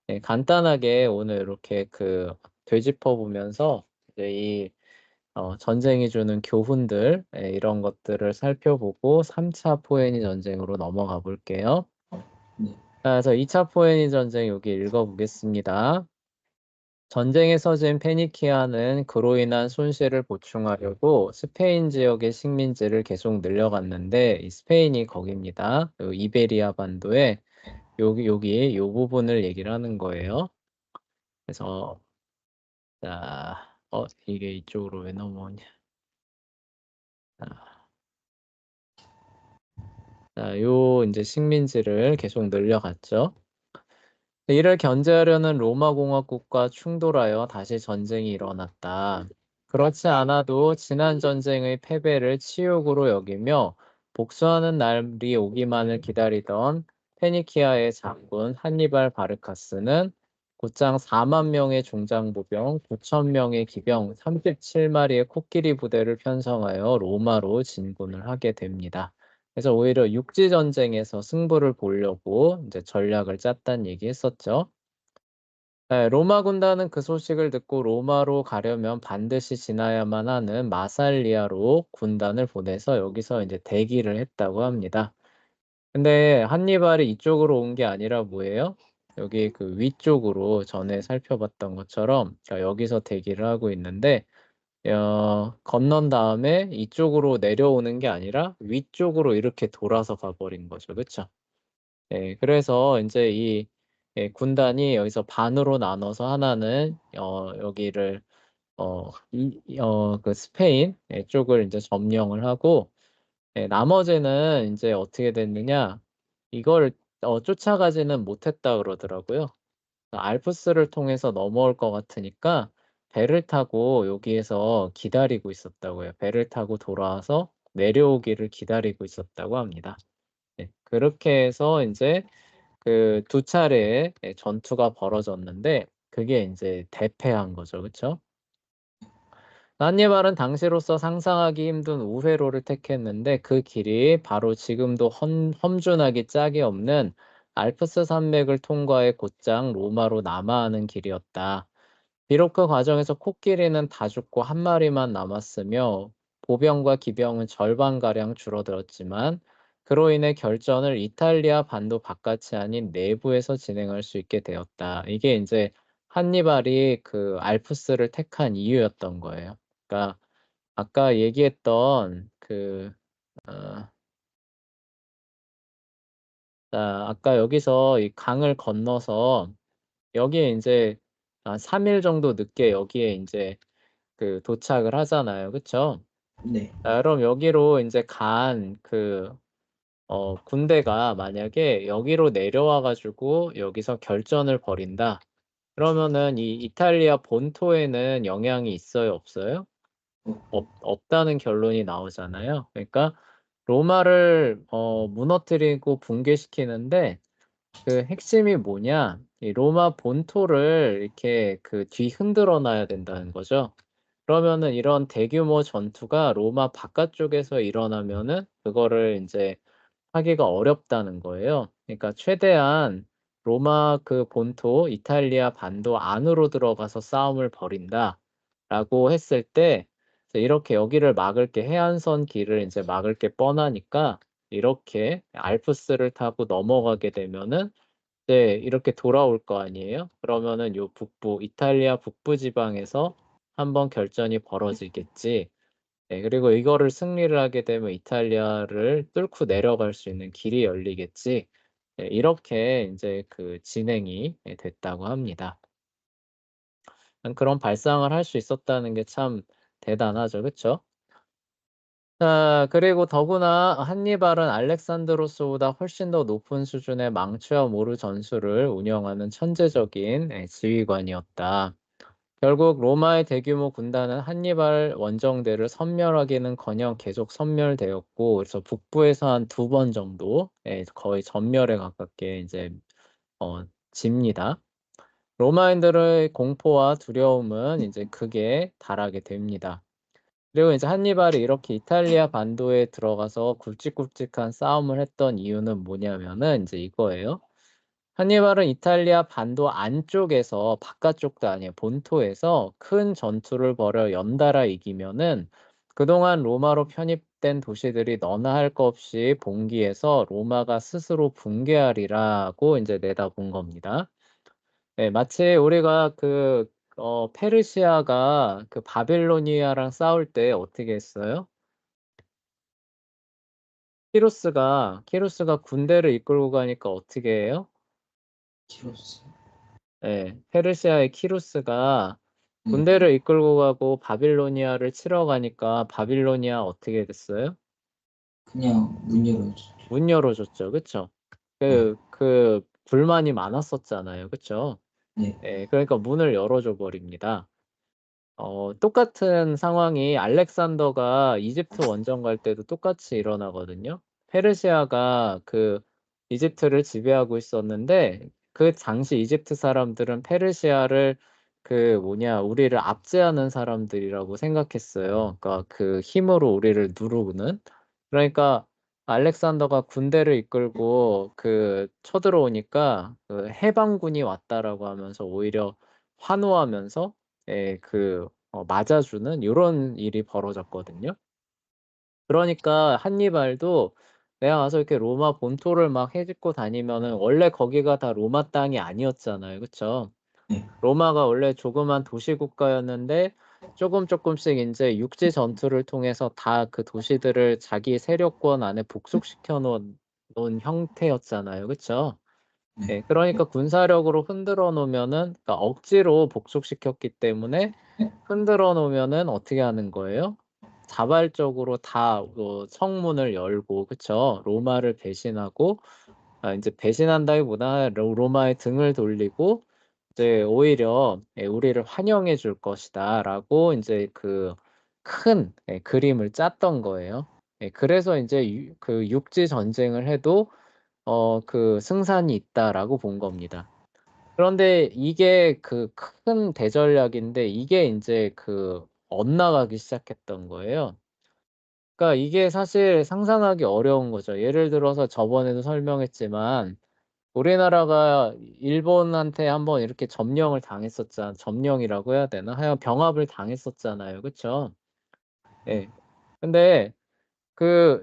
네, 간단하게 오늘 이렇게 되짚어 보면서 이제 전쟁이 주는 교훈들, 이런 것들을 살펴보고 3차 포에니 전쟁으로 넘어가 볼게요. 네. 그래서 2차 포에니 전쟁 여기 읽어보겠습니다. 전쟁에 서진 페니키아는 그로 인한 손실을 보충하려고 스페인 지역의 식민지를 계속 늘려갔는데, 이 스페인이 거기입니다. 이베리아 반도에 여기 요 부분을 얘기를 하는 거예요. 그래서 자, 이게 이쪽으로 왜 넘어오냐? 요 이제 식민지를 계속 늘려갔죠. 이를 견제하려는 로마 공화국과 충돌하여 다시 전쟁이 일어났다. 그렇지 않아도 지난 전쟁의 패배를 치욕으로 여기며 복수하는 날이 오기만을 기다리던 페니키아의 장군 한니발 바르카스는 곧장 4만 명의 종장보병, 9천 명의 기병, 37마리의 코끼리 부대를 편성하여 로마로 진군을 하게 됩니다. 그래서 오히려 육지 전쟁에서 승부를 보려고 이제 전략을 짰다는 얘기 했었죠. 네, 로마 군단은 그 소식을 듣고 로마로 가려면 반드시 지나야만 하는 마살리아로 군단을 보내서 여기서 이제 대기를 했다고 합니다. 근데 한니발이 이쪽으로 온 게 아니라 뭐예요? 여기 위쪽으로 전에 살펴봤던 것처럼, 그러니까 여기서 대기를 하고 있는데, 건넌 다음에 이쪽으로 내려오는 게 아니라 위쪽으로 이렇게 돌아서 가버린 거죠. 그쵸? 네, 그래서 이제 군단이 여기서 반으로 나눠서 하나는 여기를 스페인 쪽을 이제 점령을 하고, 나머지는 이제 어떻게 됐느냐, 이걸 쫓아가지는 못했다 그러더라고요. 알프스를 통해서 넘어올 것 같으니까 배를 타고 여기에서 기다리고 있었다고요. 배를 타고 돌아와서 내려오기를 기다리고 있었다고 합니다. 네, 그렇게 해서 이제 두 차례의 전투가 벌어졌는데, 그게 이제 대패한 거죠. 그쵸? 한니발은 당시로서 상상하기 힘든 우회로를 택했는데, 그 길이 바로 지금도 험준하기 짝이 없는 알프스 산맥을 통과해 곧장 로마로 남하하는 길이었다. 비록 그 과정에서 코끼리는 다 죽고 한 마리만 남았으며 보병과 기병은 절반가량 줄어들었지만, 그로 인해 결전을 이탈리아 반도 바깥이 아닌 내부에서 진행할 수 있게 되었다. 이게 이제 한니발이 알프스를 택한 이유였던 거예요. 그러니까 아까 얘기했던 어, 아까 여기서 이 강을 건너서 여기에 이제 3일 정도 늦게 여기에 이제 도착을 하잖아요. 그쵸? 네. 자, 그럼 여기로 이제 군대가 만약에 여기로 내려와 가지고 여기서 결전을 벌인다. 그러면은 이 이탈리아 본토에는 영향이 있어요, 없어요? 없다는 결론이 나오잖아요. 그러니까 로마를 무너뜨리고 붕괴시키는데, 그 핵심이 뭐냐? 이 로마 본토를 이렇게 뒤 흔들어 놔야 된다는 거죠. 그러면은 이런 대규모 전투가 로마 바깥쪽에서 일어나면은 그거를 이제 하기가 어렵다는 거예요. 그러니까 최대한 로마 본토, 이탈리아 반도 안으로 들어가서 싸움을 벌인다라고 했을 때, 이렇게 여기를 막을 게 해안선 길을 이제 막을 게 뻔하니까 이렇게 알프스를 타고 넘어가게 되면은 이렇게 돌아올 거 아니에요? 그러면은 요 이탈리아 북부 지방에서 한번 결전이 벌어지겠지. 네, 그리고 이거를 승리를 하게 되면 이탈리아를 뚫고 내려갈 수 있는 길이 열리겠지. 네, 이렇게 이제 진행이 됐다고 합니다. 그런 발상을 할 수 있었다는 게 참 대단하죠. 그쵸? 자, 그리고 더구나 한니발은 알렉산드로스보다 훨씬 더 높은 수준의 망치와 모루 전술을 운영하는 천재적인 지휘관이었다. 결국 로마의 대규모 군단은 한니발 원정대를 섬멸하기는커녕 계속 섬멸되었고, 그래서 북부에서 한 2번 정도 거의 전멸에 가깝게 이제 집니다. 로마인들의 공포와 두려움은 이제 극에 달하게 됩니다. 그리고 이제 한니발이 이렇게 이탈리아 반도에 들어가서 굵직굵직한 싸움을 했던 이유는 뭐냐면은 이제 이거예요. 한니발은 이탈리아 반도 안쪽에서 바깥쪽도 아니에요. 본토에서 큰 전투를 벌여 연달아 이기면은 그동안 로마로 편입된 도시들이 너나 할 거 없이 봉기해서 로마가 스스로 붕괴하리라고 이제 내다본 겁니다. 네, 마치 우리가 페르시아가 그 바빌로니아랑 싸울 때 어떻게 했어요? 키루스가 군대를 이끌고 가니까 어떻게 해요? 키로스. 네, 페르시아의 키루스가 네. 군대를 이끌고 가고 바빌로니아를 치러 가니까 바빌로니아 어떻게 됐어요? 그냥 문 열어주죠. 문 열어줬죠. 그쵸? 네. 불만이 많았었잖아요. 그쵸? 네. 예, 그러니까 문을 열어줘 버립니다. 똑같은 상황이 알렉산더가 이집트 원정 갈 때도 똑같이 일어나거든요. 페르시아가 이집트를 지배하고 있었는데 그 당시 이집트 사람들은 페르시아를 우리를 압제하는 사람들이라고 생각했어요. 그러니까 그 힘으로 우리를 누르는. 그러니까 알렉산더가 군대를 이끌고 쳐들어오니까 해방군이 왔다라고 하면서 오히려 환호하면서 예, 맞아주는 요런 일이 벌어졌거든요. 그러니까 한니발도 내가 가서 이렇게 로마 본토를 막 헤집고 다니면은 원래 거기가 다 로마 땅이 아니었잖아요. 그쵸? 네. 로마가 원래 조그만 도시 국가였는데 조금씩 인제 육지 전투를 통해서 다 그 도시들을 자기 세력권 안에 복속시켜 놓은 형태였잖아요. 그쵸? 네. 예, 그러니까 군사력으로 흔들어 놓으면은 그러니까 억지로 복속시켰기 때문에 흔들어 놓으면은 어떻게 하는 거예요? 자발적으로 다 성문을 열고 그쵸? 로마를 배신하고 인제 배신한다기보다 로마의 등을 돌리고 이제 오히려 예, "우리를 환영해 줄 것이다."라고 인제 큰 그림을 짰던 거예요. 예, 그래서 인제 육지 전쟁을 해도 "승산이 있다."라고 본 겁니다. 그런데 이게 큰 대전략인데 이게 인제 엇나가기 시작했던 거예요. 그러니까 이게 사실 상상하기 어려운 거죠. 예를 들어서 저번에도 설명했지만 우리나라가 일본한테 한번 이렇게 점령이라고 해야 되나? 하여간 병합을 당했었잖아요. 그쵸? 예. 근데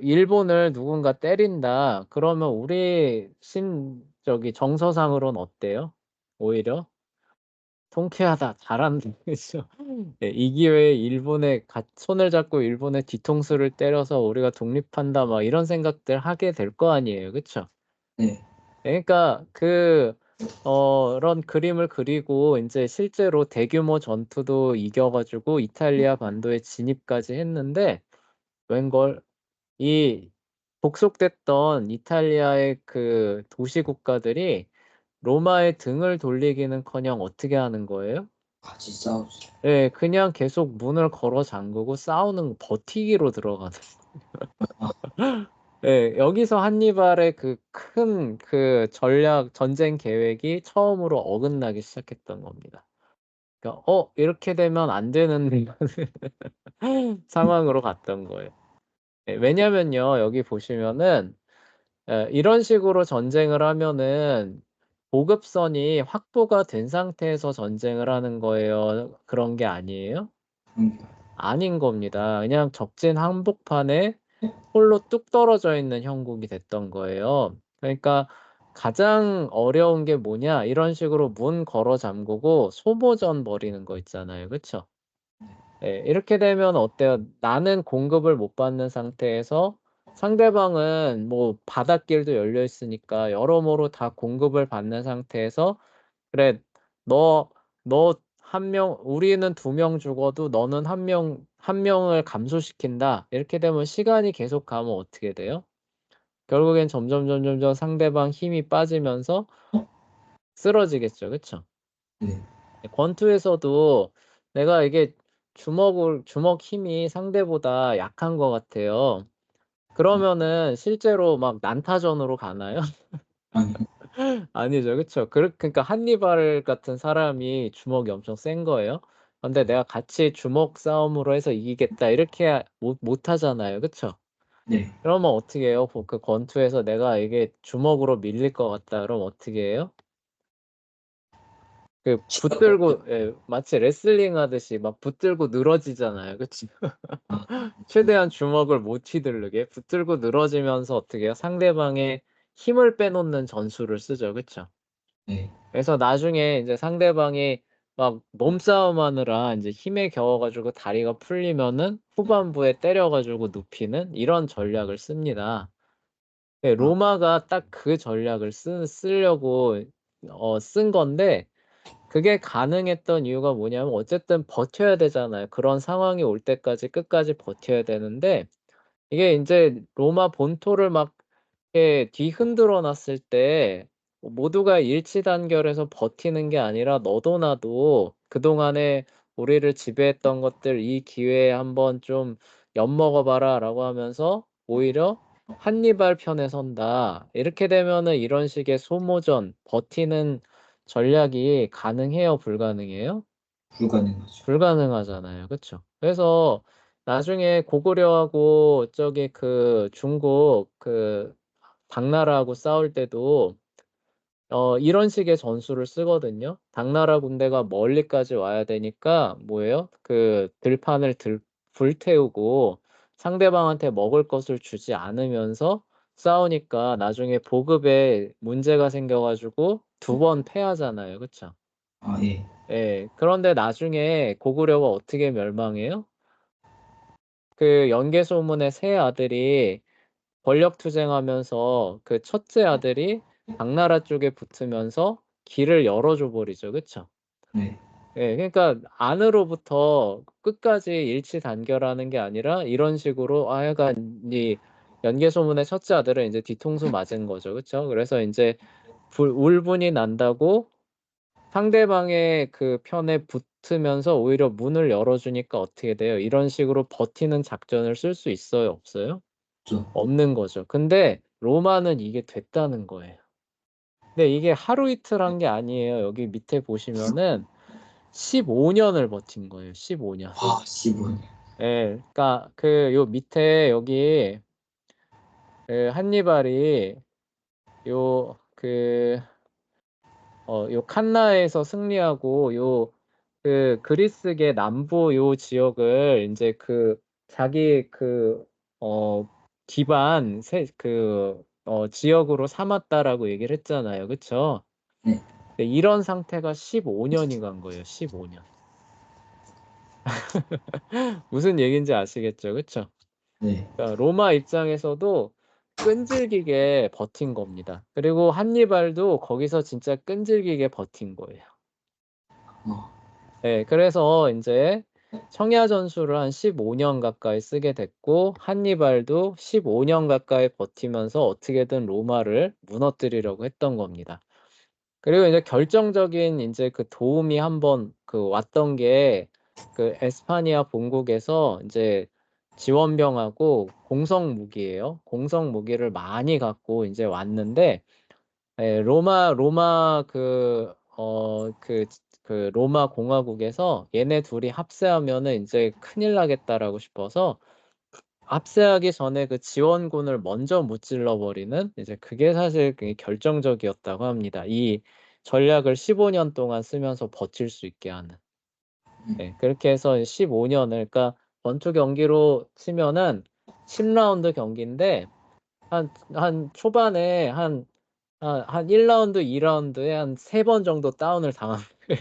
일본을 누군가 때린다 그러면 우리 정서상으로는 어때요? 오히려 '통쾌하다. 잘한다.' 그죠? 예. '이 기회에 일본에 손을 잡고 일본의 뒤통수를 때려서 우리가 독립한다.' 막 이런 생각들 하게 될 거 아니에요. 그쵸? 네. 예, 그러니까 런 그림을 그리고 인제 실제로 대규모 전투도 이겨 가지고 이탈리아 반도에 진입까지 했는데 웬걸 이 복속됐던 이탈리아의 도시 국가들이 로마의 등을 돌리기는커녕 어떻게 하는 거예요? 같이 싸우죠. 예. 그냥 계속 문을 걸어 잠그고 싸우는 버티기로 들어가는 예. 여기서 한니발의 큰 전략 전쟁 계획이 처음으로 어긋나기 시작했던 겁니다. 그러니까 이렇게 되면 안 되는 상황으로 갔던 거예요. 예. 왜냐면요. 여기 보시면은 이런 식으로 전쟁을 하면은 보급선이 확보가 된 상태에서 전쟁을 하는 거예요? 그런 게 아니에요? 그러니까. 아닌 겁니다. 그냥 적진 한복판에 홀로 뚝 떨어져 있는 형국이 됐던 거예요. 그러니까 가장 어려운 게 뭐냐 이런 식으로 문 걸어 잠그고 소모전 벌이는 거 있잖아요. 그쵸? 예. 이렇게 되면 어때요? 나는 공급을 못 받는 상태에서 상대방은 뭐 바닷길도 열려 있으니까 여러모로 다 공급을 받는 상태에서 "그래. 너 너 한 명 우리는 2명 죽어도 너는 한 명을 감소시킨다." 이렇게 되면 시간이 계속 가면 어떻게 돼요? 결국엔 점점 상대방 힘이 빠지면서 쓰러지겠죠. 그쵸? 네. 예, 권투에서도 내가 이게 주먹 힘이 상대보다 약한 것 같아요. 그러면은 실제로 막 난타전으로 가나요? 아니요. 아니죠. 그쵸? 그러니까 한니발 같은 사람이 주먹이 엄청 센 거예요. 근데 내가 같이 주먹 싸움으로 해서 이기겠다 이렇게 못 하잖아요. 그쵸? 네. 그러면 어떻게 해요? 권투에서 내가 이게 주먹으로 밀릴 것 같다 그러면 어떻게 해요? 그 붙들고 예, 마치 레슬링 하듯이 막 붙들고 늘어지잖아요. 그치? 아, 최대한 주먹을 못 휘두르게 붙들고 늘어지면서 어떻게 해요? 상대방의 힘을 빼놓는 전술을 쓰죠. 그쵸? 네. 그래서 나중에 이제 상대방이 막 몸싸움하느라 이제 힘에 겨워가지고 다리가 풀리면은 후반부에 때려가지고 눕히는 이런 전략을 씁니다. 네, 아, 로마가 딱 그 전략을 쓰려고 쓴 건데 그게 가능했던 이유가 뭐냐면 어쨌든 버텨야 되잖아요. 그런 상황이 올 때까지 끝까지 버텨야 되는데 이게 인제 로마 본토를 막 이렇게 뒤흔들어 놨을 때 모두가 일치단결해서 버티는 게 아니라 너도 나도 그동안에 우리를 지배했던 것들 "이 기회에 한번 좀 엿먹어 봐라."라고 하면서 오히려 한니발 편에 선다. 이렇게 되면은 이런 식의 소모전, 버티는 전략이 가능해요, 불가능해요? 불가능하죠. 불가능하잖아요. 그쵸? 그래서 나중에 고구려하고 저기 그 중국 그 당나라하고 싸울 때도 이런 식의 전술을 쓰거든요. 당나라 군대가 멀리까지 와야 되니까 뭐예요? 그 들판을 불태우고 상대방한테 먹을 것을 주지 않으면서 싸우니까 나중에 보급에 문제가 생겨 가지고 두 번 패하잖아요. 그쵸? 아, 예. 예. 그런데 나중에 고구려가 어떻게 멸망해요? 그 연개소문의 세 아들이 권력투쟁하면서 그 첫째 아들이 당나라 쪽에 붙으면서 길을 열어줘 버리죠. 그쵸? 네. 예. 그러니까 안으로부터 끝까지 일치단결하는 게 아니라 이런 식으로 하여간 이 연개소문의 첫째 아들은 인제 뒤통수 맞은 거죠. 그쵸? 그래서 인제 울분이 난다고 상대방의 그 편에 붙으면서 오히려 문을 열어주니까 어떻게 돼요? 이런 식으로 버티는 작전을 쓸 수 있어요? 없어요? 저, 없는 거죠. 근데 로마는 이게 됐다는 거예요. 근데 이게 하루 이틀 한 게 아니에요. 여기 밑에 보시면은 15 년을 버틴 거예요, 15 년. 와, 15년. 예. 그러니까 그 요 밑에 여기 그 한니발이 요그 요 칸나에서 승리하고 요 그리스계 남부 요 지역을 인제 그 자기 기반 지역으로 삼았다라고 얘기를 했잖아요. 그쵸? 네. 네, 이런 상태가 15 년이 간 거예요, 15 년. 무슨 얘기인지 아시겠죠? 그쵸? 네. 그러니까 로마 입장에서도 끈질기게 버틴 겁니다. 그리고 한니발도 거기서 진짜 끈질기게 버틴 거예요. 어, 네. 그래서 인제 청야 전술을 한 15년 가까이 쓰게 됐고 한니발도 15년 가까이 버티면서 어떻게든 로마를 무너뜨리려고 했던 겁니다. 그리고 이제 결정적인 인제 그 도움이 한번 왔던 게 그 에스파니아 본국에서 인제 지원병하고 공성 무기예요. 공성 무기를 많이 갖고 인제 왔는데 예. 로마 로마 공화국에서 얘네 둘이 합세하면은 인제 '큰일 나겠다.'라고 싶어서 합세하기 전에 그 지원군을 먼저 무찔러 버리는 이제 그게 사실 그게 결정적이었다고 합니다. 이 전략을 15년 동안 쓰면서 버틸 수 있게 하는. 예. 그렇게 해서 15 년을 그러니까 권투 경기로 치면은 10 라운드 경기인데 한 초반에 한 1 라운드 2 라운드에 한 3번 정도 다운을 당한 네.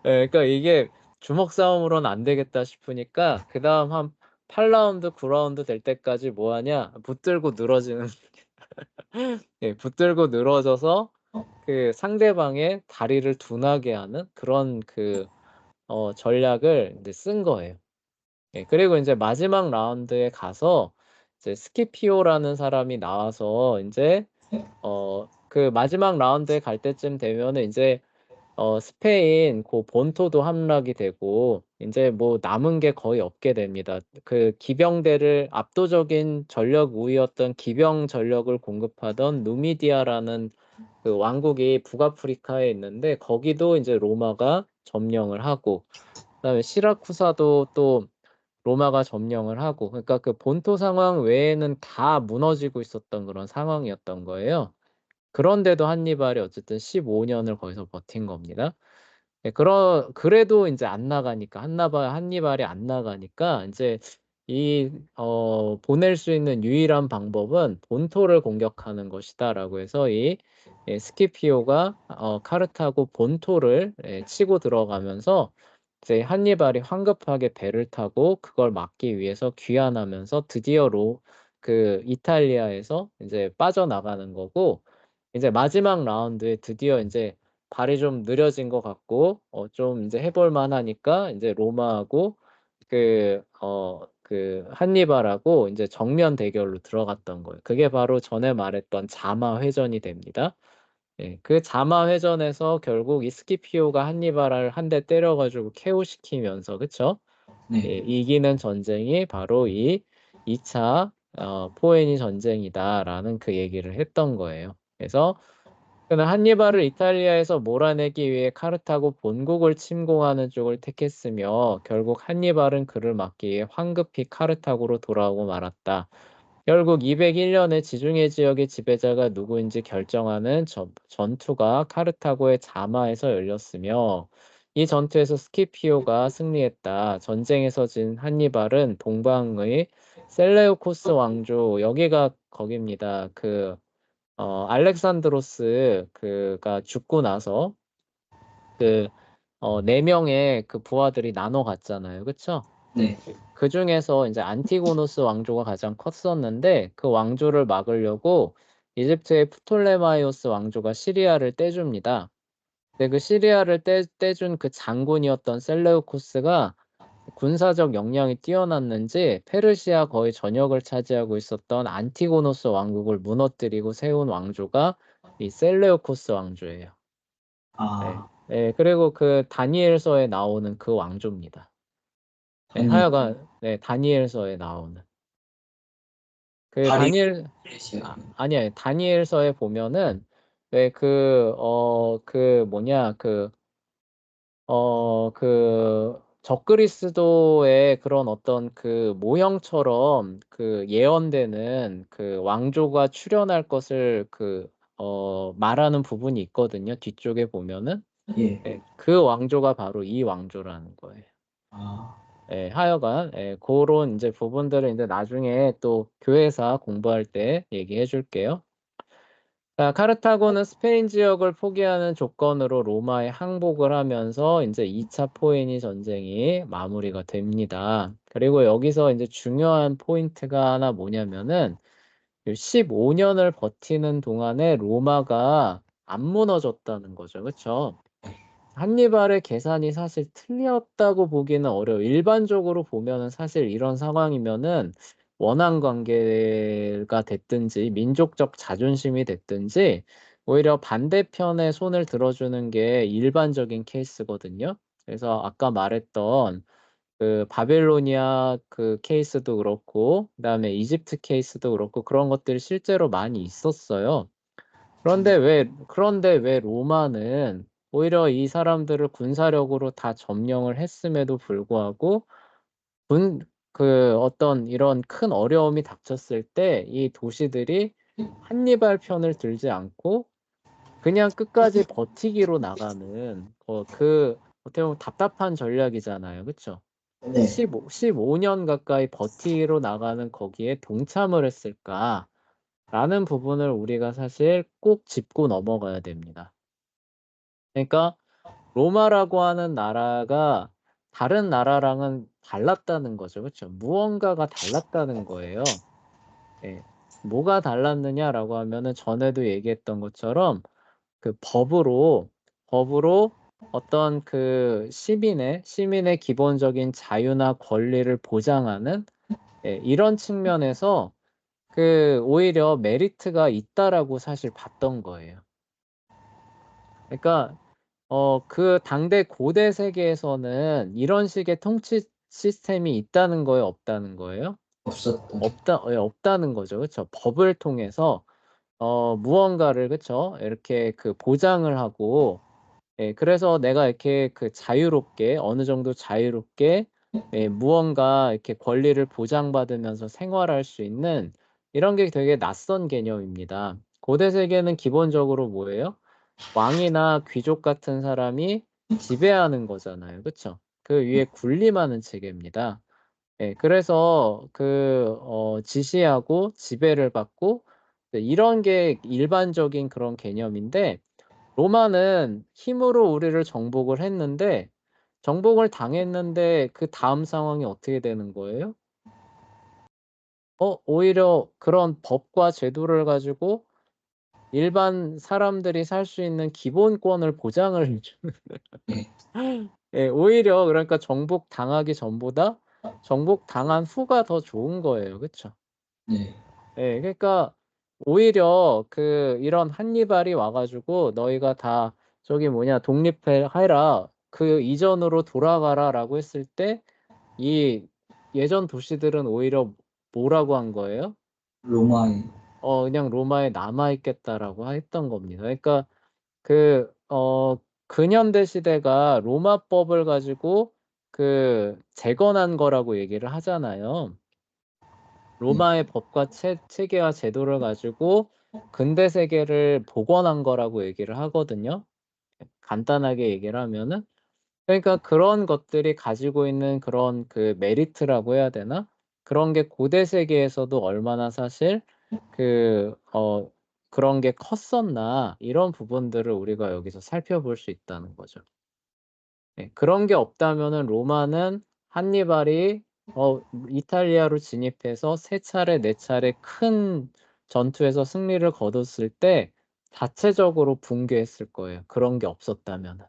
예 그러니까 이게 주먹 싸움으로는 안 되겠다 싶으니까 그다음 한 8 라운드 9 라운드 될 때까지 뭐 하냐 붙들고 늘어지는 예 붙들고 늘어져서 그 상대방의 다리를 둔하게 하는 그런 전략을 인제 쓴 거예요. 예 그리고 인제 마지막 라운드에 가서 이제 스키피오라는 사람이 나와서 인제 그 마지막 라운드에 갈 때쯤 되면은 인제 스페인 본토도 함락이 되고 인제 뭐 남은 게 거의 없게 됩니다. 그 기병대를 압도적인 전력 우위였던 기병 전력을 공급하던 누미디아라는 그 왕국이 북아프리카에 있는데 거기도 인제 로마가 점령을 하고 그다음에 시라쿠사도 또 로마가 점령을 하고 그러니까 그 본토 상황 외에는 다 무너지고 있었던 그런 상황이었던 거예요. 그런데도 한니발이 어쨌든 15년을 거기서 버틴 겁니다. 네, 그래도 이제 안 나가니까 한니발이 안 나가니까 이제 보낼 수 있는 유일한 방법은 본토를 공격하는 것이다라고 해서 스키피오가 카르타고 본토를 치고 들어가면서 이제 한니발이 황급하게 배를 타고 그걸 막기 위해서 귀환하면서 드디어 그 이탈리아에서 이제 빠져나가는 거고, 이제 마지막 라운드에 드디어 이제 발이 좀 느려진 것 같고 좀 이제 해볼 만하니까 이제 로마하고 그 한니발하고 이제 정면 대결로 들어갔던 거예요. 그게 바로 전에 말했던 자마 회전이 됩니다. 예, 그 자마 회전에서 결국 이 스키피오가 한니발을 한 대 때려가지고 KO 시키면서, 그쵸? 네. 예, 이기는 전쟁이 바로 이 2차 포에니 전쟁이다라는 그 얘기를 했던 거예요. 그래서 그는 한니발을 이탈리아에서 몰아내기 위해 카르타고 본국을 침공하는 쪽을 택했으며 결국 한니발은 그를 막기 위해 황급히 카르타고로 돌아오고 말았다. 결국 201년에 지중해 지역의 지배자가 누구인지 결정하는 전투가 카르타고의 자마에서 열렸으며 이 전투에서 스키피오가 승리했다. 전쟁에서 진 한니발은 동방의 셀레우코스 왕조, 여기가 거기입니다. 알렉산드로스 그가 죽고 나서 네 명의 그 부하들이 나눠 갔잖아요. 그쵸? 네. 그 중에서 이제 안티고노스 왕조가 가장 컸었는데 그 왕조를 막으려고 이집트의 프톨레마이오스 왕조가 시리아를 떼줍니다. 근데 그 시리아를 떼준 그 장군이었던 셀레우코스가 군사적 역량이 뛰어났는지 페르시아 거의 전역을 차지하고 있었던 안티고노스 왕국을 무너뜨리고 세운 왕조가 이 셀레우코스 왕조예요. 네. 아, 네, 그리고 그 다니엘서에 나오는 그 왕조입니다. 네, 한이 하여간 네, 다니엘서에 나오는 그 파리 아, 페르시아군요. 아니야. 다니엘서에 보면은 그 뭐냐 적그리스도의 그런 어떤 그 모형처럼 그 예언되는 그 왕조가 출현할 것을 말하는 부분이 있거든요. 뒤쪽에 보면은. 예. 예, 그 왕조가 바로 이 왕조라는 거예요. 아, 예, 하여간, 그런 이제 부분들을 이제 나중에 또 교회사 공부할 때 얘기해 줄게요. 자, 카르타고는 스페인 지역을 포기하는 조건으로 로마에 항복을 하면서 이제 2차 포에니 전쟁이 마무리가 됩니다. 그리고 여기서 이제 중요한 포인트가 하나 뭐냐면은 15년을 버티는 동안에 로마가 안 무너졌다는 거죠. 그렇죠? 한니발의 계산이 사실 틀렸다고 보기는 어려워요. 일반적으로 보면은 사실 이런 상황이면은 원한 관계가 됐든지 민족적 자존심이 됐든지 오히려 반대편에 손을 들어주는 게 일반적인 케이스거든요. 그래서 아까 말했던 그 바벨로니아 그 케이스도 그렇고 그다음에 이집트 케이스도 그렇고 그런 것들이 실제로 많이 있었어요. 그런데 왜 로마는 오히려 이 사람들을 군사력으로 다 점령을 했음에도 불구하고 군, 어떤 이런 큰 어려움이 닥쳤을 때 이 도시들이 한니발 편을 들지 않고 그냥 끝까지 버티기로 나가는 어떻게 보면 답답한 전략이잖아요. 그쵸? 네. 15년 가까이 버티기로 나가는 거기에 동참을 했을까? 라는 부분을 우리가 사실 꼭 짚고 넘어가야 됩니다. 그러니까 로마라고 하는 나라가 다른 나라랑은 달랐다는 거죠. 그렇죠? 무언가가 달랐다는 거예요. 예. 뭐가 달랐느냐라고 하면은 전에도 얘기했던 것처럼 그 법으로 어떤 그 시민의 기본적인 자유나 권리를 보장하는 이런 측면에서 오히려 메리트가 있다라고 사실 봤던 거예요. 그러니까 그 당대 고대 세계에서는 이런 식의 통치 시스템이 있다는 거예요, 없다는 거예요? 없었던. 없다는 거죠. 그렇죠? 법을 통해서 무언가를, 그렇죠? 이렇게 그 보장을 하고, 그래서 내가 이렇게 그 자유롭게 어느 정도 자유롭게 무언가 이렇게 권리를 보장받으면서 생활할 수 있는 이런 게 되게 낯선 개념입니다. 고대 세계는 기본적으로 뭐예요? 왕이나 귀족 같은 사람이 지배하는 거잖아요. 그쵸? 그 위에 군림하는 체계입니다. 예, 그래서 지시하고 지배를 받고 네, 이런 게 일반적인 그런 개념인데 로마는 힘으로 우리를 정복을 했는데 정복을 당했는데 그 다음 상황이 어떻게 되는 거예요? 오히려 그런 법과 제도를 가지고 일반 사람들이 살 수 있는 기본권을 보장을 해주는 네. 예, 오히려 그러니까 정복 당하기 전보다 정복 당한 후가 더 좋은 거예요. 그쵸? 네. 예, 그러니까 오히려 이런 한니발이 와가지고 너희가 다 저기 뭐냐 독립해라 그 이전으로 돌아가라라고 했을 때 이 예전 도시들은 오히려 뭐라고 한 거예요? 로마의. 그냥 로마에 남아있겠다라고 했던 겁니다. 그러니까 그, 근현대 시대가 로마법을 가지고 재건한 거라고 얘기를 하잖아요. 네. 로마의 법과 체계와 제도를 가지고 근대 세계를 복원한 거라고 얘기를 하거든요. 간단하게 얘기를 하면은. 그러니까 그런 것들이 가지고 있는 그런 메리트라고 해야 되나? 그런 게 고대 세계에서도 얼마나 사실 그, 어, 그런 게 컸었나? 이런 부분들을 우리가 여기서 살펴볼 수 있다는 거죠. 예, 그런 게 없다면은 로마는 한니발이 이탈리아로 진입해서 세 차례, 네 차례 큰 전투에서 승리를 거뒀을 때 자체적으로 붕괴했을 거예요. 그런 게 없었다면은.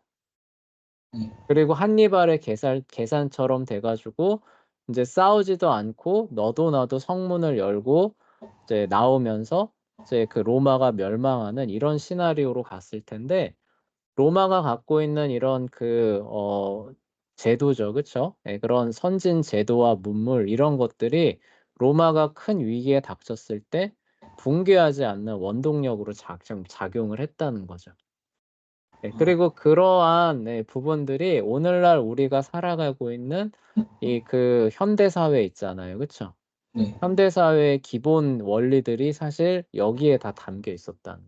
네. 그리고 한니발의 계산처럼 돼가지고 이제 싸우지도 않고 너도 나도 성문을 열고 이제 나오면서 이제 로마가 멸망하는 이런 시나리오로 갔을 텐데 로마가 갖고 있는 이런 제도죠, 그쵸? 예, 그런 선진 제도와 문물 이런 것들이 로마가 큰 위기에 닥쳤을 때 붕괴하지 않는 원동력으로 작용을 했다는 거죠. 네, 그리고 그러한 부분들이 오늘날 우리가 살아가고 있는 이 현대 사회 있잖아요. 그쵸? 네. 현대 사회의 기본 원리들이 사실 여기에 다 담겨 있었다는.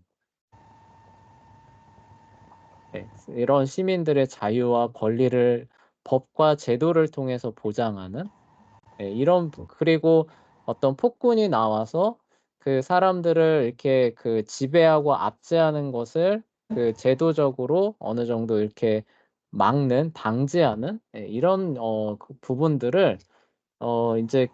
네, 이런 시민들의 자유와 권리를 법과 제도를 통해서 보장하는 그리고 어떤 폭군이 나와서 그 사람들을 이렇게 지배하고 압제하는 것을 제도적으로 어느 정도 이렇게 막는, 방지하는 이런 부분들을 이제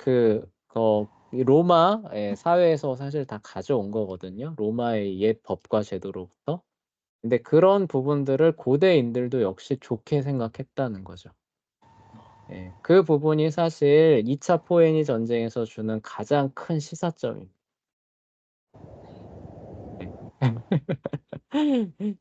이 로마 사회에서 사실 다 가져온 거거든요. 로마의 옛 법과 제도로부터. 근데 그런 부분들을 고대인들도 역시 좋게 생각했다는 거죠. 예, 그 부분이 사실 2차 포에니 전쟁에서 주는 가장 큰 시사점입니다. 예.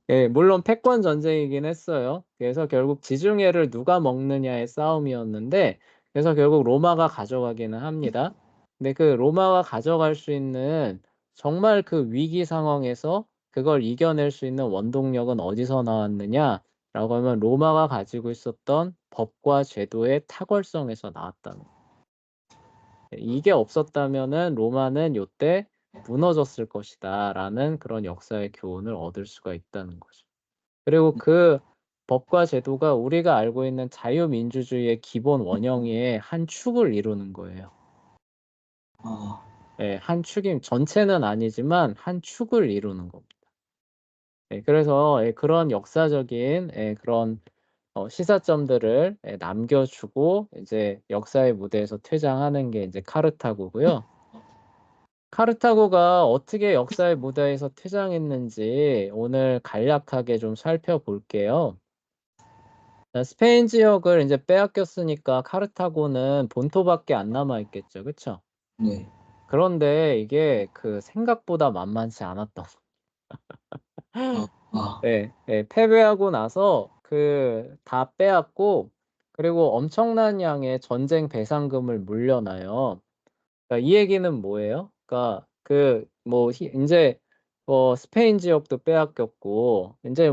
예, 물론 패권 전쟁이긴 했어요. 그래서 결국 지중해를 누가 먹느냐의 싸움이었는데, 그래서 결국 로마가 가져가기는 합니다. 근데 로마가 가져갈 수 있는 정말 위기 상황에서 그걸 이겨낼 수 있는 원동력은 어디서 나왔느냐라고 하면 로마가 가지고 있었던 법과 제도의 탁월성에서 나왔다는 거예요. 이게 없었다면은 로마는 요때 무너졌을 것이다라는 그런 역사의 교훈을 얻을 수가 있다는 거죠. 그리고 그 법과 제도가 우리가 알고 있는 자유민주주의의 기본 원형의 한 축을 이루는 거예요. 아, 예, 한 축이 전체는 아니지만 한 축을 이루는 겁니다. 예, 그래서 그런 역사적인 그런 시사점들을 남겨주고 이제 역사의 무대에서 퇴장하는 게 이제 카르타고고요. 카르타고가 어떻게 역사의 무대에서 퇴장했는지 오늘 간략하게 좀 살펴볼게요. 스페인 지역을 이제 빼앗겼으니까 카르타고는 본토밖에 안 남아 있겠죠. 그쵸? 네. 그런데 이게 생각보다 만만치 않았던. 아, 아, 네, 네, 패배하고 나서 다 빼앗고 그리고 엄청난 양의 전쟁 배상금을 물려놔요. 그러니까 이 얘기는 뭐예요? 그러니까 이제 스페인 지역도 빼앗겼고 이제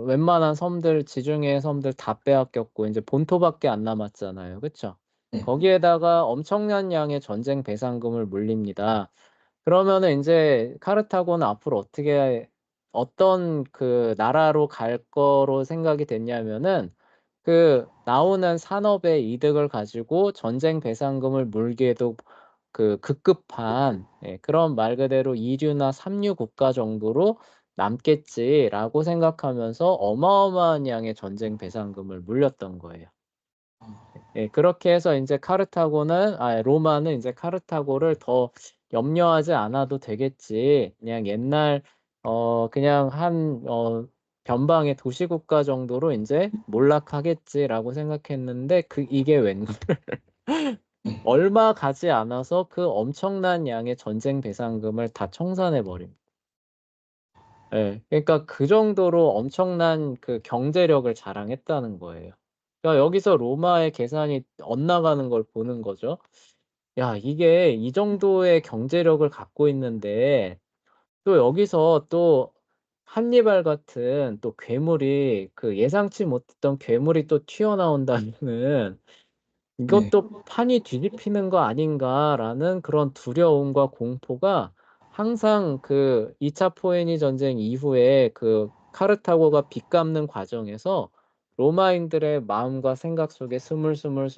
웬만한 섬들 지중해 섬들 다 빼앗겼고 이제 본토밖에 안 남았잖아요. 그렇죠? 네. 거기에다가 엄청난 양의 전쟁 배상금을 물립니다. 그러면은 인제 카르타고는 앞으로 어떤 그 나라로 갈 거로 생각이 됐냐면은 그 나오는 산업의 이득을 가지고 전쟁 배상금을 물기에도 그 급급한, 그런 말 그대로 2 류나 3류 국가 정도로 남겠지라고 생각하면서 어마어마한 양의 전쟁 배상금을 물렸던 거예요. 그렇게 해서 인제 로마는 인제 '카르타고를 더 염려하지 않아도 되겠지. 그냥 옛날 그냥 변방의 도시 국가 정도로 인제 몰락하겠지.'라고 생각했는데 이게 웬걸 네. 얼마 가지 않아서 그 엄청난 양의 전쟁 배상금을 다 청산해 버립니다. 그러니까 그 정도로 엄청난 그 경제력을 자랑했다는 거예요. 그러니까 여기서 로마의 계산이 엇나가는 걸 보는 거죠. '야, 이게 이 정도의 경제력을 갖고 있는데 또 여기서 또 한니발 같은 또 괴물이 그 예상치 못했던 괴물이 또 튀어나온다면은 네. 이것도 판이 뒤집히는 거 아닌가.'라는 그런 두려움과 공포가 항상 그 2차 포에니 전쟁 이후에 그 카르타고가 빚 갚는 과정에서 로마인들의 마음과 생각 속에 스물스물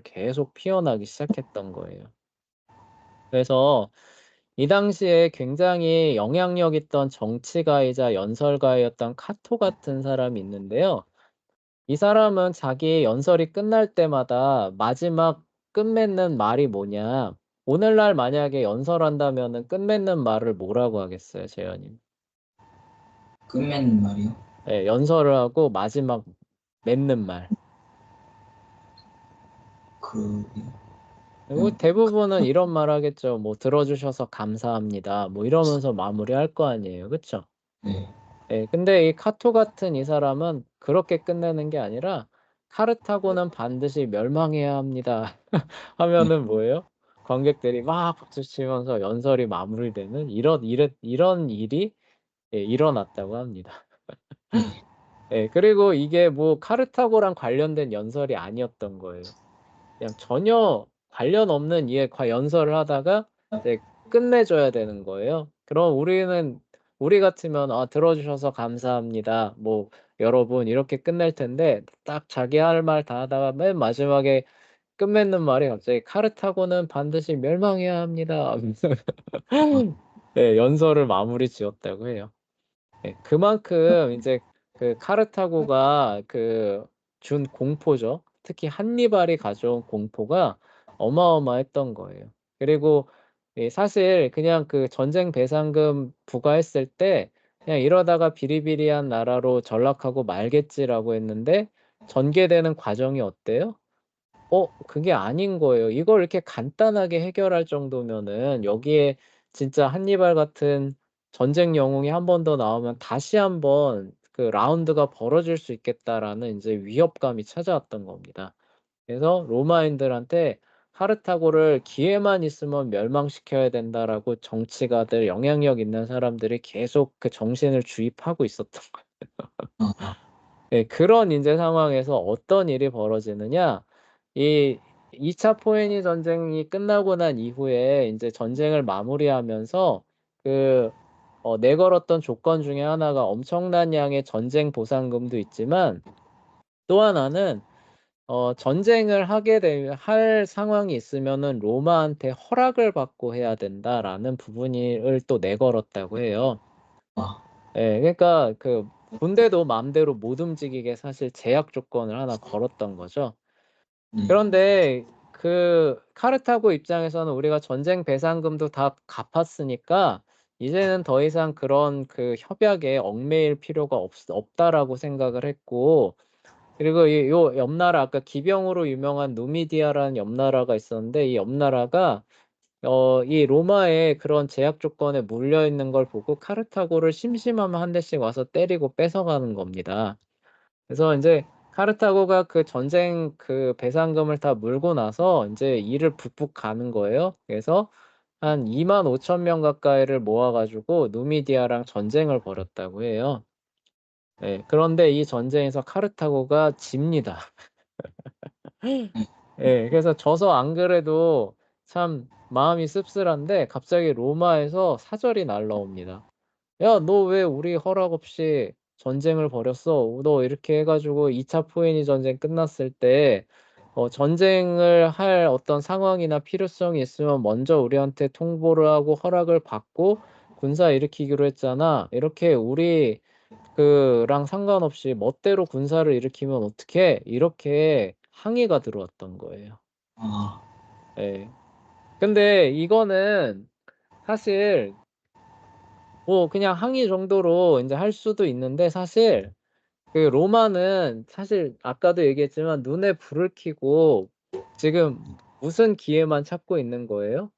계속 피어나기 시작했던 거예요. 그래서 이 당시에 굉장히 영향력 있던 정치가이자 연설가였던 카토 같은 사람이 있는데요. 이 사람은 자기 연설이 끝날 때마다 마지막 끝맺는 말이 뭐냐, 오늘날 만약에 연설한다면은 끝맺는 말을 뭐라고 하겠어요, 재현님? 끝맺는 말이요? 연설을 하고 마지막 맺는 말. 그 뭐 그냥 대부분은 이런 말 하겠죠. 뭐 "들어 주셔서 감사합니다." 뭐 이러면서 마무리할 거 아니에요. 그쵸? 네. 근데 이 카토 같은 이 사람은 그렇게 끝내는 게 아니라 "카르타고는 반드시 멸망해야 합니다." 네. 하면은 뭐예요? 관객들이 막 박수치면서 연설이 마무리되는 이런 일이 일어났다고 합니다. 네. 그리고 이게 뭐 카르타고랑 관련된 연설이 아니었던 거예요. 그냥 전혀 관련 없는 연설을 하다가 이제 끝내줘야 되는 거예요. 그럼 우리 같으면 "아, 들어 주셔서 감사합니다. 뭐 여러분." 이렇게 끝낼 텐데 딱 자기 할 말 다 하다가 맨 마지막에 끝맺는 말이 갑자기 "카르타고는 반드시 멸망해야 합니다." 하면서 아 연설을 마무리 지었다고 해요. 그만큼 인제 그 카르타고가 준 공포죠. 특히 한니발이 가져온 공포가 어마어마했던 거예요. 그리고 사실 그냥 그 전쟁 배상금 부과했을 때 '그냥 이러다가 비리비리한 나라로 전락하고 말겠지.'라고 했는데 전개되는 과정이 어때요? 그게 아닌 거예요. 이걸 이렇게 간단하게 해결할 정도면은 여기에 진짜 한니발 같은 전쟁 영웅이 한 번 더 나오면 다시 한번 그 '라운드가 벌어질 수 있겠다.'라는 인제 위협감이 찾아왔던 겁니다. 그래서 로마인들한테 '카르타고를 기회만 있으면 멸망시켜야 된다.'라고 정치가들, 영향력 있는 사람들이 계속 그 정신을 주입하고 있었던 거예요. 아 그런 인제 상황에서 어떤 일이 벌어지느냐. 이 2차 포에니 전쟁이 끝나고 난 이후에 인제 전쟁을 마무리하면서 그 내걸었던 조건 중에 하나가 엄청난 양의 전쟁 보상금도 있지만 또 하나는 전쟁을 할 상황이 있으면은 "로마한테 허락을 받고 해야 된다."라는 부분을 또 내걸었다고 해요. 아 그러니까 그 군대도 마음대로 못 움직이게 사실 제약 조건을 하나 걸었던 거죠. 네. 그런데 그 카르타고 입장에서는 우리가 전쟁 배상금도 다 갚았으니까 이제는 더 이상 그런 그 협약에 얽매일 필요가 없다라고 생각을 했고, 그리고 요 옆 나라 아까 기병으로 유명한 누미디아라는 옆 나라가 있었는데 이 옆 나라가 이 로마의 그런 제약 조건에 물려 있는 걸 보고 카르타고를 심심하면 한 대씩 와서 때리고 뺏어가는 겁니다. 그래서 인제 카르타고가 그 전쟁 그 배상금을 다 물고 나서 인제 이를 북북 가는 거예요. 그래서 한 25,000명 가까이를 모아 가지고 누미디아랑 전쟁을 벌였다고 해요. 그런데 이 전쟁에서 카르타고가 집니다. 네. 그래서 져서 안 그래도 참 마음이 씁쓸한데 갑자기 로마에서 사절이 날라옵니다. "야 너 왜 우리 허락 없이 전쟁을 벌였어? 너 이렇게 해 가지고 2차 포에니 전쟁 끝났을 때 전쟁을 할 어떤 상황이나 필요성이 있으면 먼저 우리한테 통보를 하고 허락을 받고 군사 일으키기로 했잖아. 이렇게 우리 랑 상관없이 멋대로 군사를 일으키면 어떡해?" 이렇게 항의가 들어왔던 거예요. 아, 예. 근데 이거는 사실 뭐 그냥 항의 정도로 인제 할 수도 있는데, 사실 로마는 사실 아까도 얘기했지만 눈에 불을 켜고 지금 무슨 기회만 찾고 있는 거예요?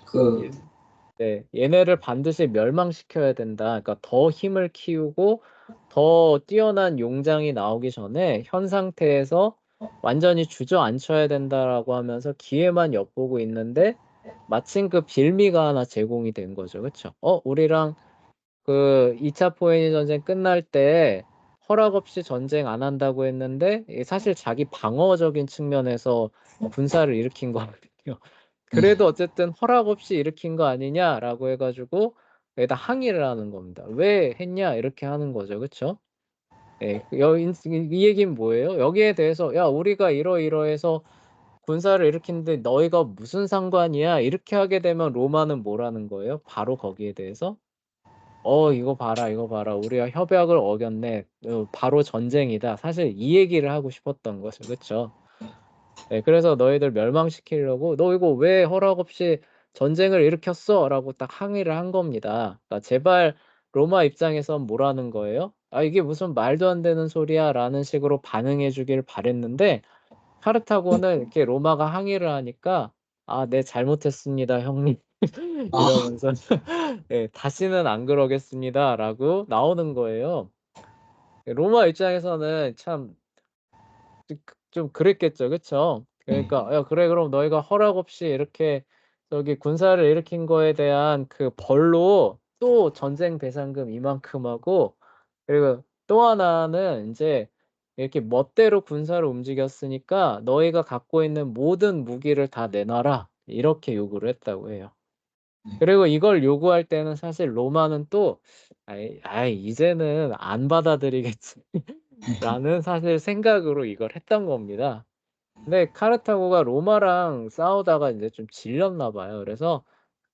그, 예. 네. '얘네를 반드시 멸망시켜야 된다.' 그러니까 더 힘을 키우고 더 뛰어난 용장이 나오기 전에 현 상태에서 '완전히 주저앉혀야 된다.'라고 하면서 기회만 엿보고 있는데, 마침 그 빌미가 하나 제공이 된 거죠. 그쵸? 우리랑 2차 포에니 전쟁 끝날 때 허락 없이 전쟁 안 한다고 했는데 이게 사실 자기 방어적인 측면에서 군사를 일으킨 거거든요. 네. 그래도 어쨌든 "허락 없이 일으킨 거 아니냐?"라고 해 가지고 여기다 항의를 하는 겁니다. "왜 했냐?" 이렇게 하는 거죠. 그쵸? 예. 그 여 인 이 얘기는 뭐예요? 여기에 대해서 "야 우리가 이러이러해서 군사를 일으키는데 너희가 무슨 상관이야?" 이렇게 하게 되면 로마는 뭐라는 거예요? 바로 거기에 대해서 이거 봐라, 이거 봐라. 우리가 협약을 어겼네. 바로 전쟁이다." 사실 이 얘기를 하고 싶었던 거죠. 그쵸? 네. 그래서 "너희들 멸망시키려고 '너 이거 왜 허락 없이 전쟁을 일으켰어?'라고 딱 항의를 한 겁니다. 그러니까 제발 로마 입장에선 뭐라는 거예요? '아 이게 무슨 말도 안 되는 소리야.'라는 식으로 반응해 주길 바랐는데, 카르타고는 이렇게 로마가 항의를 하니까 "아 네 잘못했습니다 형님." 아, 이러면서 예 "다시는 안 그러겠습니다."라고 나오는 거예요. 로마 입장에서는 참 좀 그랬겠죠. 그쵸? 네. 그러니까 "야 그래 그럼 너희가 허락 없이 이렇게 저기 군사를 일으킨 거에 대한 그 벌로 또 전쟁 배상금 이만큼 하고, 그리고 또 하나는 인제 이렇게 멋대로 군사를 움직였으니까 너희가 갖고 있는 모든 무기를 다 내놔라." 이렇게 요구를 했다고 해요. 네. 그리고 이걸 요구할 때는 사실 로마는 또 '아이 이제는 안 받아들이겠지.'라는 사실 생각으로 이걸 했던 겁니다. 근데 카르타고가 로마랑 싸우다가 인제 좀 질렸나 봐요. 그래서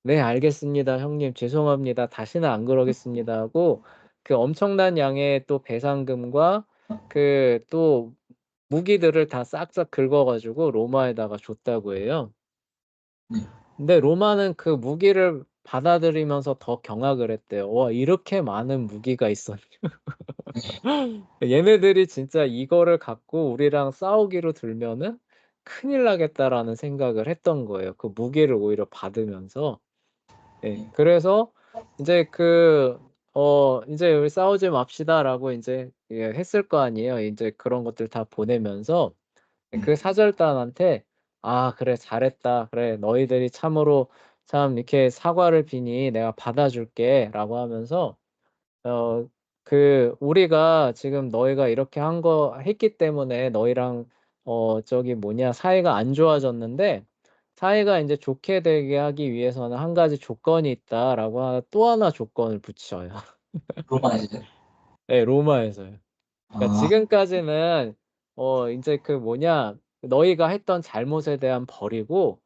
"네 알겠습니다 형님. 죄송합니다. 다시는 안 그러겠습니다." 하고 그 엄청난 양의 또 배상금과 또 무기들을 다 싹싹 긁어 가지고 로마에다가 줬다고 해요. 네. 근데 로마는 그 무기를 받아들이면서 더 경악을 했대요. '와 이렇게 많은 무기가 있었' 얘네들이 진짜 이거를 갖고 우리랑 싸우기로 들면은 '큰일 나겠다.'라는 생각을 했던 거예요, 그 무기를 오히려 받으면서. 예. 네. 그래서 인제 인제 "우리 싸우지 맙시다."라고 인제 했을 거 아니에요. 인제 그런 것들 다 보내면서 네. 그 사절단한테 "아 그래 잘했다. 그래 너희들이 참으로 참 이렇게 사과를 비니 내가 받아 줄게."라고 하면서 어 "우리가 지금 너희가 이렇게 한 거 했기 때문에 너희랑 저기 뭐냐 사이가 안 좋아졌는데, 사이가 인제 좋게 되게 하기 위해서는 한 가지 조건이 있다."라고 또 하나 조건을 붙여요. 로마에서요? 예 로마에서요. 그러니까 아, 지금까지는 인제 너희가 했던 잘못에 대한 벌이고,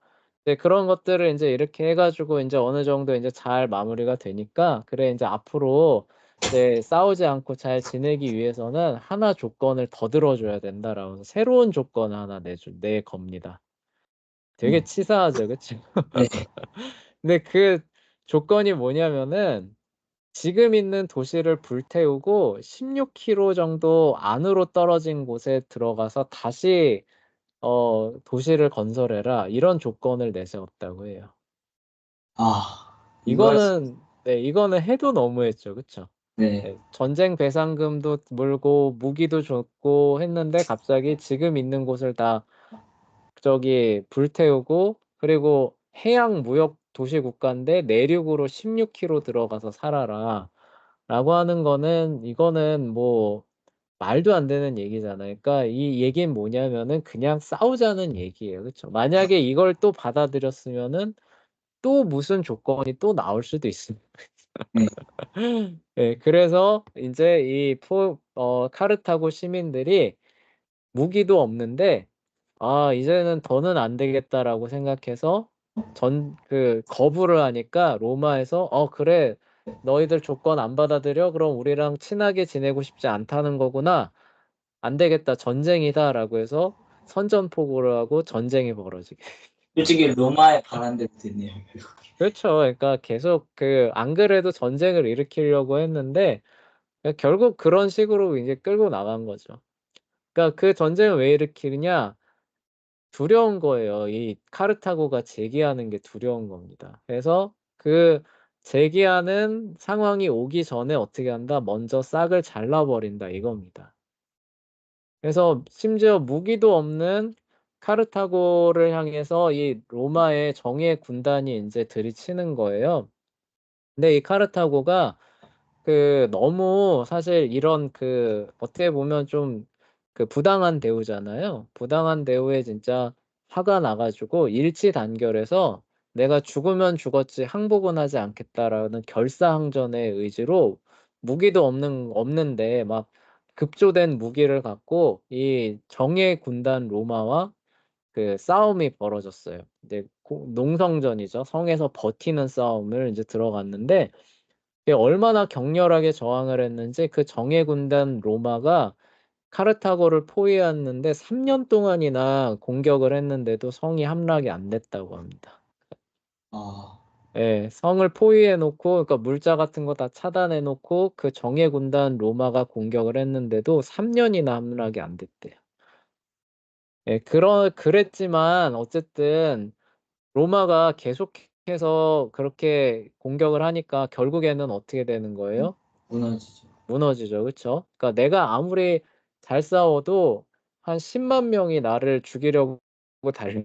이제 그런 것들을 인제 이렇게 해 가지고 인제 어느 정도 인제 잘 마무리가 되니까 "그래 인제 앞으로 이제 싸우지 않고 잘 지내기 위해서는 하나 조건을 더 들어 줘야 된다."라고 해서 새로운 조건을 하나 내 겁니다. 되게 네. 치사하죠. 그쵸? 네. 근데 그 조건이 뭐냐면은 지금 있는 도시를 불태우고 16 킬로 정도 안으로 떨어진 곳에 들어가서 다시 "도시를 건설해라." 이런 조건을 내세웠다고 해요. 아, 이거 이거는 네 이거는 해도 너무했죠. 그쵸? 네. 네. 전쟁 배상금도 물고 무기도 줬고 했는데 갑자기 지금 있는 곳을 다 저기 불태우고, 그리고 해양 무역 도시 국가인데 "내륙으로 16 킬로 들어가서 살아라."라고 하는 거는, 이거는 뭐 말도 안 되는 얘기잖아요. 그러니까 이 얘기는 뭐냐면은 그냥 싸우자는 얘기예요. 그쵸? 만약에 이걸 또 받아들였으면은 또 무슨 조건이 또 나올 수도 있습니다. 네. 예, 그래서 인제 이 카르타고 시민들이 무기도 없는데 '아 이제는 더는 안 되겠다.'라고 생각해서 거부를 하니까 로마에서 "어 그래. 너희들 조건 안 받아들여? 그럼 우리랑 친하게 지내고 싶지 않다는 거구나. 안 되겠다. 전쟁이다."라고 해서 선전포고를 하고 전쟁이 벌어지게 솔직히 로마의 바람대로 됐네요, 결국. 그렇죠. 그러니까 계속 안 그래도 전쟁을 일으키려고 했는데 결국 그런 식으로 이제 끌고 나간 거죠. 그러니까 그 전쟁을 왜 일으키느냐? 두려운 거예요. 이 카르타고가 재기하는 게 두려운 겁니다. 그래서 재기하는 상황이 오기 전에 어떻게 한다? 먼저 싹을 잘라 버린다 이겁니다. 그래서 심지어 무기도 없는 카르타고를 향해서 이 로마의 정예 군단이 인제 들이치는 거예요. 근데 이 카르타고가 너무 사실 이런 어떻게 보면 좀 부당한 대우잖아요. 부당한 대우에 진짜 화가 나 가지고 일치단결해서 '내가 죽으면 죽었지 항복은 하지 않겠다.'라는 결사항전의 의지로 무기도 없는데 막 급조된 무기를 갖고 이 정예 군단 로마와 싸움이 벌어졌어요. 이제 농성전이죠. 성에서 버티는 싸움을 인제 들어갔는데 이게 얼마나 격렬하게 저항을 했는지 그 정예 군단 로마가 카르타고를 포위했는데 3년 동안이나 공격을 했는데도 성이 함락이 안 됐다고 합니다. 아. 예. 성을 포위해 놓고 그러니까 물자 같은 거 다 차단해 놓고 그 정예 군단 로마가 공격을 했는데도 3 년이나 함락이 안 됐대요. 예. 그랬지만 어쨌든 로마가 계속해서 그렇게 공격을 하니까 결국에는 어떻게 되는 거예요? 무너지죠. 무너지죠. 그쵸? 그러니까 내가 아무리 잘 싸워도 한 10만 명이 나를 죽이려고 달려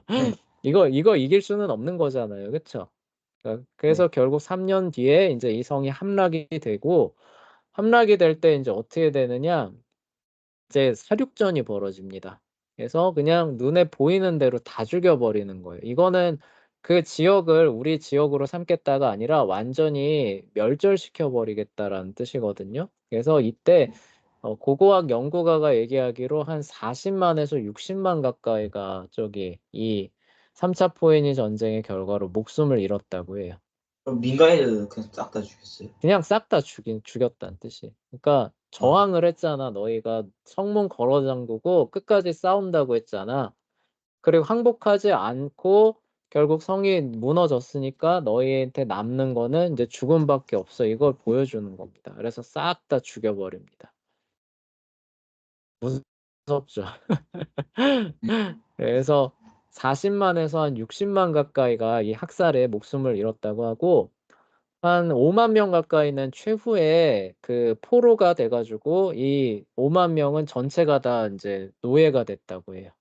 네. 이거 이길 수는 없는 거잖아요. 그쵸? 네. 그래서 결국 3년 뒤에 인제 이 성이 함락이 되고 함락이 될 때 인제 어떻게 되느냐 이제 사륙전이 벌어집니다. 그래서 그냥 눈에 보이는 대로 다 죽여 버리는 거예요. 이거는 그 지역을 우리 지역으로 삼겠다가 아니라 완전히 멸절시켜 버리겠다라는 뜻이거든요. 그래서 이때 고고학 연구가가 얘기하기로 한 40만 에서 60만 가까이가 저기 이 3차 포에니 전쟁의 결과로 목숨을 잃었다고 해요. 그럼 민간인들도 그냥 싹 다 죽였어요? 그냥 싹 다 죽였다는 뜻이에요. 그러니까 아. 저항을 했잖아. 너희가 성문 걸어 잠그고 끝까지 싸운다고 했잖아. 그리고 항복하지 않고 결국 성이 무너졌으니까 너희한테 남는 거는 인제 죽음밖에 없어. 이걸 보여주는 겁니다. 그래서 싹 다 죽여 버립니다. 무섭죠. 네. 그래서 40만 에서 한 60만 가까이가 이 학살에 목숨을 잃었다고 하고 한 5만 명 가까이는 최후에 포로가 돼 가지고 이 5만 명은 전체가 다 인제 노예가 됐다고 해요.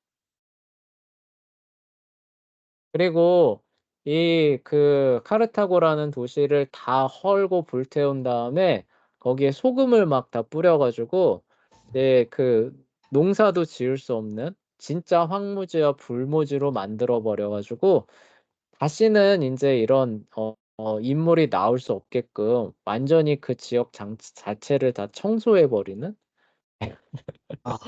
그리고 카르타고라는 도시를 다 헐고 불태운 다음에 거기에 소금을 막 다 뿌려 가지고 이제 농사도 지을 수 없는 진짜 황무지와 불모지로 만들어 버려 가지고 다시는 인제 이런 인물이 나올 수 없게끔 완전히 그 지역 자체를 다 청소해 버리는 아.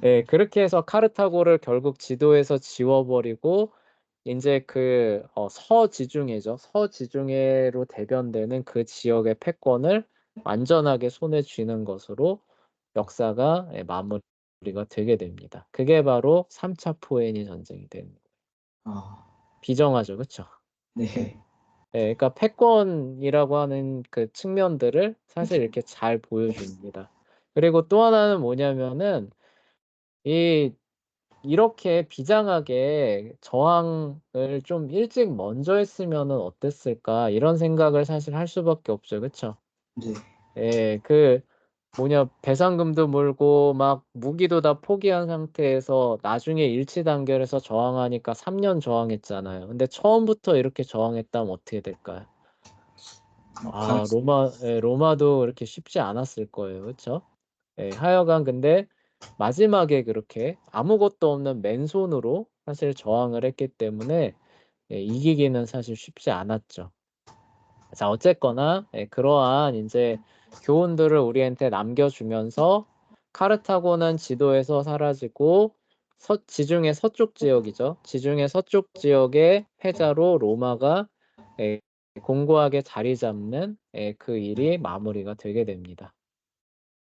예 그렇게 해서 카르타고를 결국 지도에서 지워 버리고 인제 서지중해죠. 서지중해로 대변되는 그 지역의 패권을 완전하게 손에 쥐는 것으로 역사가 마무리가 되게 됩니다. 그게 바로 3차 포에니 전쟁이 되는 거예요. 아. 비정하죠. 그쵸? 네. 예 그러니까 패권이라고 하는 그 측면들을 사실 이렇게 잘 보여줍니다. 그리고 또 하나는 뭐냐면은 이 이렇게 비장하게 저항을 좀 일찍 먼저 했으면은 어땠을까 이런 생각을 사실 할 수밖에 없죠. 그쵸? 네. 예. 배상금도 물고 막 무기도 다 포기한 상태에서 나중에 일치 단결해서 저항하니까 3년 저항했잖아요. 근데 처음부터 이렇게 저항했다면 어떻게 될까요? 가능성 로마도 이렇게 쉽지 않았을 거예요. 그쵸? 하여간 근데 마지막에 그렇게 아무것도 없는 맨손으로 사실 저항을 했기 때문에 이기기는 사실 쉽지 않았죠. 자, 어쨌거나 그러한 인제 교훈들을 우리한테 남겨주면서 카르타고는 지도에서 사라지고 지중해 서쪽 지역이죠. 지중해 서쪽 지역의 패자로 로마가 공고하게 자리 잡는 그 일이 마무리가 되게 됩니다.